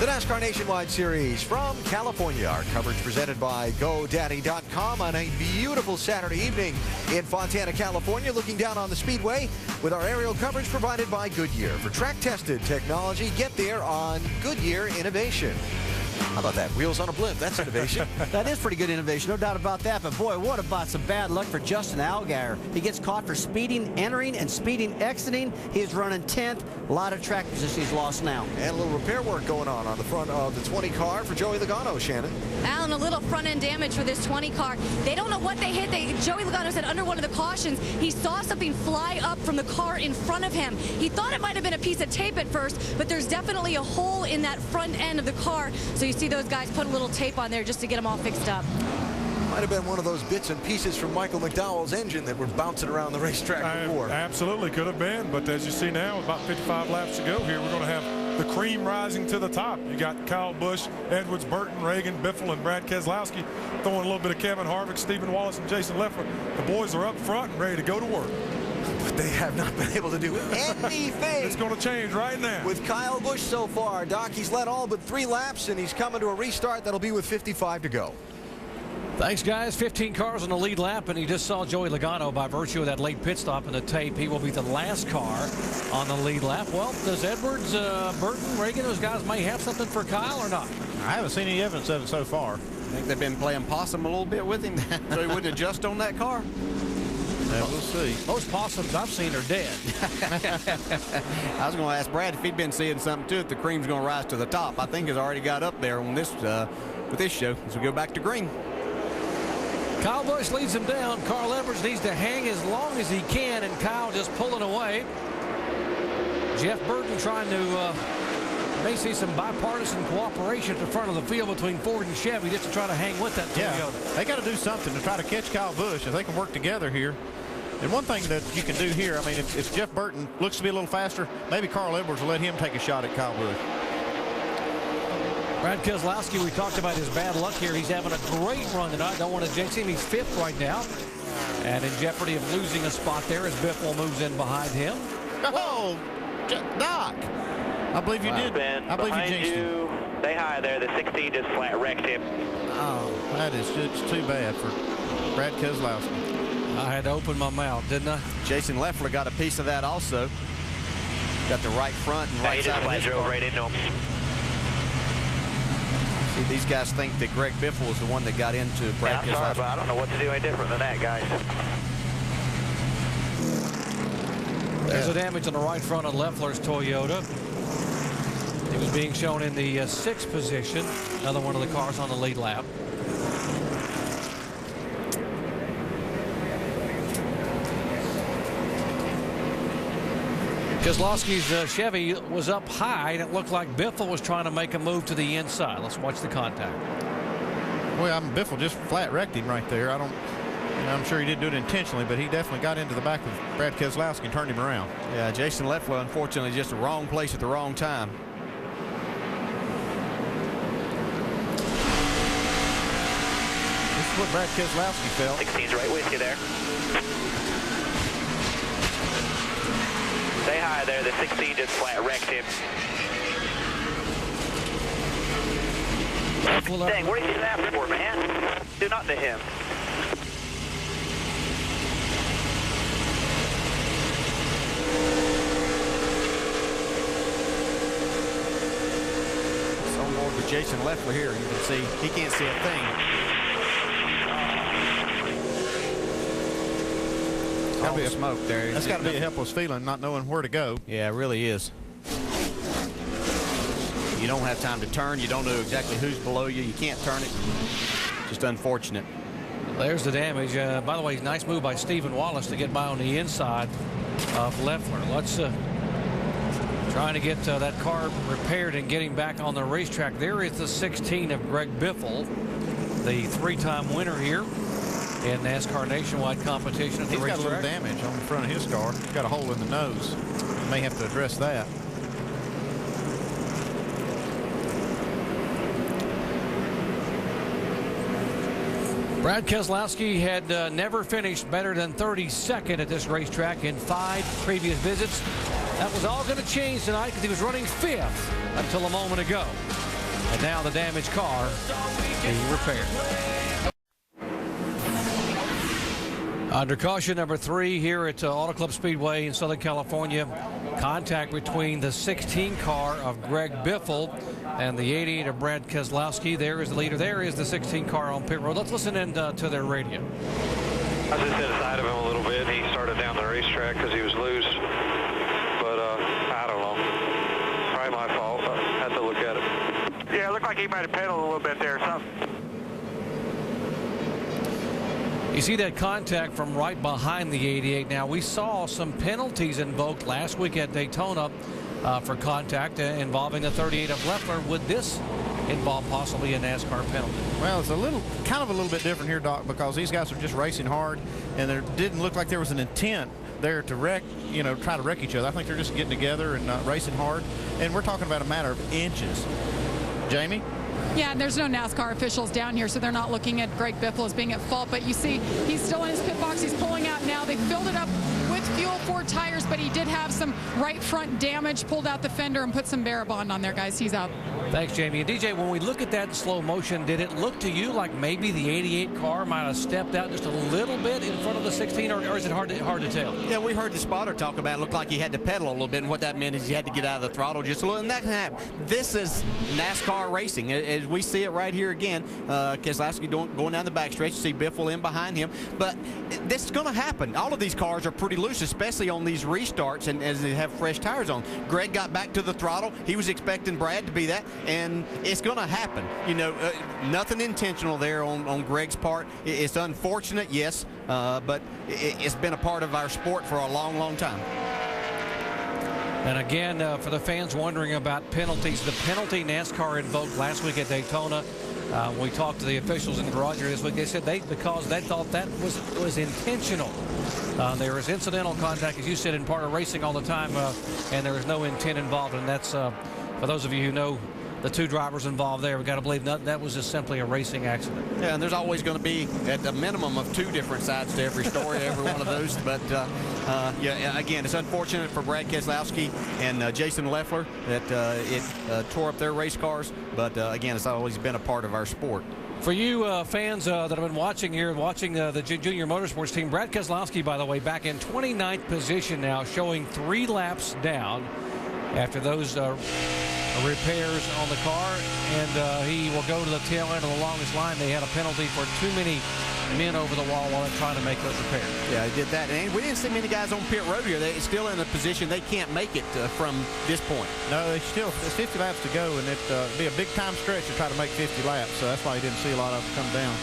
The NASCAR Nationwide Series from California. Our coverage presented by GoDaddy.com on a beautiful Saturday evening in Fontana, California, looking down on the Speedway with our aerial coverage provided by Goodyear. For track-tested technology, get there on Goodyear Innovation. How about that? Wheels on a blimp. That's innovation. That is pretty good innovation, no doubt about that. But boy, what about some bad luck for Justin Allgaier? He gets caught for speeding entering and speeding exiting. He's running 10th. A lot of track position he's lost now. And a little repair work going on the front of the 20 car for Joey Logano, Shannon. Alan, a little front-end damage for this 20 car. They don't know what they hit. Joey Logano said under one of the cautions, he saw something fly up from the car in front of him. He thought it might have been a piece of tape at first, but there's definitely a hole in that front end of the car. So you see those guys put a little tape on there just to get them all fixed up. Might have been one of those bits and pieces from Michael McDowell's engine that were bouncing around the racetrack before. Absolutely could have been, but as you see now, about 55 laps to go here, we're going to have the cream rising to the top. You got Kyle Busch, Edwards, Burton, Reagan, Biffle, and Brad Keselowski throwing a little bit of Kevin Harvick, Stephen Wallace, and Jason Leffler. The boys are up front and ready to go to work. But they have not been able to do anything. It's going to change right now. With Kyle Busch so far, Doc, he's led all but 3 laps, and he's coming to a restart that'll be with 55 to go. Thanks, guys. 15 cars on the lead lap, and he just saw Joey Logano by virtue of that late pit stop in the tape. He will be the last car on the lead lap. Well, does Edwards, Burton, Reagan, those guys may have something for Kyle or not? I haven't seen any evidence of it so far. I think they've been playing possum a little bit with him, so he wouldn't adjust on that car. Yeah, we'll see. Most possums I've seen are dead. I was going to ask Brad if he'd been seeing something too, if the cream's going to rise to the top. I think it's already got up there on this with this show as we go back to green. Kyle Busch leads him down. Carl Edwards needs to hang as long as he can, and Kyle just pulling away. Jeff Burton trying to may see some bipartisan cooperation at the front of the field between Ford and Chevy just to try to hang with that Toyota. Yeah, they got to do something to try to catch Kyle Busch if they can work together here. And one thing that you can do here, I mean, if Jeff Burton looks to be a little faster, maybe Carl Edwards will let him take a shot at Kyle Busch. Brad Keselowski, we talked about his bad luck here. He's having a great run tonight. Don't want to jinx him. He's 5th right now. And in jeopardy of losing a spot there as Biffle moves in behind him. Oh, Doc. I believe you did. I believe you jinxed him. Stay high there. The 16 just flat wrecked him. Oh, that is just too bad for Brad Keselowski. I had to open my mouth, didn't I? Jason Leffler got a piece of that also. Got the right front and right side of his car. Right into him. See, these guys think that Greg Biffle was the one that got into Brad I'm sorry, Keselowski. but I don't know what to do any different than that, guys. There's a damage on the right front of Leffler's Toyota. He was being shown in the 6th position. Another one of the cars on the lead lap. Keselowski's Chevy was up high, and it looked like Biffle was trying to make a move to the inside. Let's watch the contact. Well, Biffle just flat wrecked him right there. I'm sure he didn't do it intentionally, but he definitely got into the back of Brad Keselowski and turned him around. Yeah, Jason Leffler, unfortunately, just the wrong place at the wrong time. This is what Brad Keselowski felt. 16's right with you there. Stay high there. The 16 just flat wrecked him. Dang, what are you after for, man? Do not to him. So on board with Jason Leffler here, you can see he can't see a thing. Gotta be smoke there. That's got to be a helpless feeling, not knowing where to go. Yeah, it really is. You don't have time to turn. You don't know exactly who's below you. You can't turn it. Just unfortunate. There's the damage. By the way, nice move by Stephen Wallace to get by on the inside of Leffler. Let's trying to get that car repaired and getting back on the racetrack. There is the 16 of Greg Biffle, the 3-time winner here in NASCAR Nationwide competition at the racetrack. He's got a little damage on the front of his car. He's got a hole in the nose. He may have to address that. Brad Keselowski had never finished better than 32nd at this racetrack in 5 previous visits. That was all going to change tonight because he was running 5th until a moment ago. And now the damaged car being repaired. Under caution number 3 here at Auto Club Speedway in Southern California. Contact between the 16 car of Greg Biffle and the 88 of Brad Keselowski. There is the leader. There is the 16 car on pit road. Let's listen in to their radio. I was just inside of him a little bit. He started down the racetrack because he was loose. But I don't know. Probably my fault. I had to look at it. Yeah, it looked like he might have pedaled a little bit there or something. You see that contact from right behind the 88. Now, we saw some penalties invoked last week at Daytona for contact involving the 38 of Leffler. Would this involve possibly a NASCAR penalty? Well, it's kind of a little bit different here, Doc, because these guys are just racing hard, and there didn't look like there was an intent there to wreck, try to wreck each other. I think they're just getting together and racing hard, and we're talking about a matter of inches. Jamie? Yeah, there's no NASCAR officials down here, so they're not looking at Greg Biffle as being at fault. But you see, he's still in his pit box. He's pulling out now. They filled it up with fuel, 4 tires, but he did have some right front damage, pulled out the fender and put some Barabond on there, guys. He's out. Thanks, Jamie. And DJ, when we look at that in slow motion, did it look to you like maybe the 88 car might have stepped out just a little bit in front of the 16, or is it hard to tell? Yeah, we heard the spotter talk about it. Looked like he had to pedal a little bit, and what that meant is he had to get out of the throttle just a little, and that can happen. This is NASCAR racing, as we see it right here again. Keselowski going down the backstretch. You see Biffle in behind him, but this is going to happen. All of these cars are pretty loose, especially on these restarts, and as they have fresh tires on. Greg got back to the throttle. He was expecting Brad to be that, and it's going to happen. Nothing intentional there on Greg's part. It's unfortunate, yes, but it's been a part of our sport for a long, long time. And again, for the fans wondering about penalties, the penalty NASCAR invoked last week at Daytona, we talked to the officials in the garage here this week. They said because they thought that was intentional. There was incidental contact, as you said, in part of racing all the time, and there was no intent involved. And that's, for those of you who know the 2 drivers involved there, we've got to believe that was just simply a racing accident. Yeah, and there's always going to be at a minimum of 2 different sides to every story, every one of those. But yeah, again, it's unfortunate for Brad Keselowski and Jason Leffler that it tore up their race cars. But again, it's always been a part of our sport. For you fans that have been watching here, the junior motorsports team, Brad Keselowski, by the way, back in 29th position now, showing 3 laps down after those repairs on the car, and he will go to the tail end of the longest line. They had a penalty for too many men over the wall while they're trying to make those repairs. Yeah, he did that, and we didn't see many guys on pit road here. They're still in a position they can't make it from this point. No, there's 50 laps to go, and it'd be a big time stretch to try to make 50 laps, so that's why you didn't see a lot of them come down.